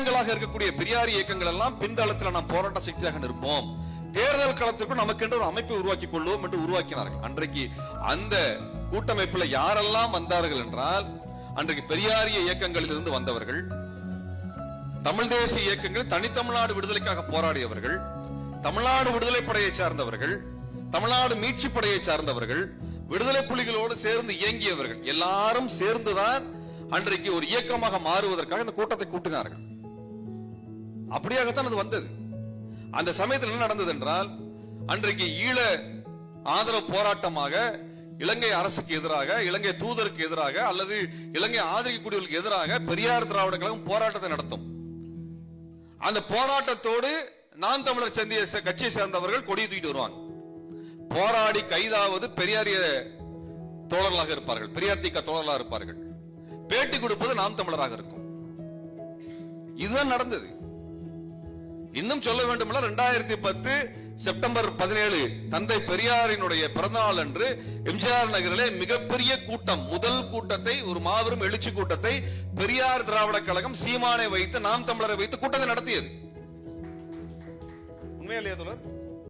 இயக்கங்களாக இருக்கக்கூடிய பெரியார் இயக்கங்கள் எல்லாம் பின்தளத்தில் நாம் போராட்ட சக்தியாக நிற்போம், தேர்தல் களத்திற்கும் நமக்கு என்று ஒரு அமைப்பை உருவாக்கி கொள்வோம் என்று உருவாக்கினார்கள். அன்றைக்கு அந்த கூட்டமைப்புல யாரெல்லாம் வந்தார்கள் என்றால், அன்றைக்கு பெரியாரிய இயக்கங்களில் இருந்து வந்தவர்கள், தமிழ் தேசிய இயக்கங்கள், தனித்தமிழ்நாடு விடுதலைக்காக போராடியவர்கள், தமிழ்நாடு விடுதலை படையை சார்ந்தவர்கள், தமிழ்நாடு மீட்சி படையை சார்ந்தவர்கள், விடுதலை புலிகளோடு சேர்ந்து இயங்கியவர்கள் எல்லாரும் சேர்ந்துதான் அன்றைக்கு ஒரு இயக்கமாக மாறுவதற்காக இந்த கூட்டத்தை கூட்டினார்கள். அப்படியாகத்தான் அது வந்தது. அந்த சமயத்தில் என்ன நடந்தது என்றால், அன்றைக்கு ஈழ ஆதரவு போராட்டமாக இலங்கை அரசுக்கு எதிராக, இலங்கை தூதருக்கு எதிராக அல்லது இலங்கை ஆதரிக்கக்கூடியவர்களுக்கு எதிராக பெரியார் திராவிட கழகம் போராட்டத்தை நடத்தும். அந்த போராட்டத்தோடு நாம் தமிழர் கட்சியை சேர்ந்தவர்கள் கொடியை தூக்கிட்டு வருவாங்க. போராடி கைதாவது பெரியாரிய தோழர்களாக இருப்பார்கள், பெரியார் திக தோழர்களாக இருப்பார்கள். பேட்டி கொடுப்பது நாம் தமிழராக இருக்கும். இதுதான் நடந்தது. இன்னும் சொல்ல வேண்டும், 2010 செப்டம்பர் 17 தந்தை பெரியாரினுடைய பிறந்தநாள் அன்று எம்ஜிஆர் நகரிலே மிகப்பெரிய கூட்டம், முதல் கூட்டத்தை, ஒரு மாபெரும் எழுச்சி கூட்டத்தை பெரியார் திராவிட கழகம் சீமானை வைத்து, நாம் தமிழரை வைத்து கூட்டத்தை நடத்தியது. உண்மையிலேயே தோழர்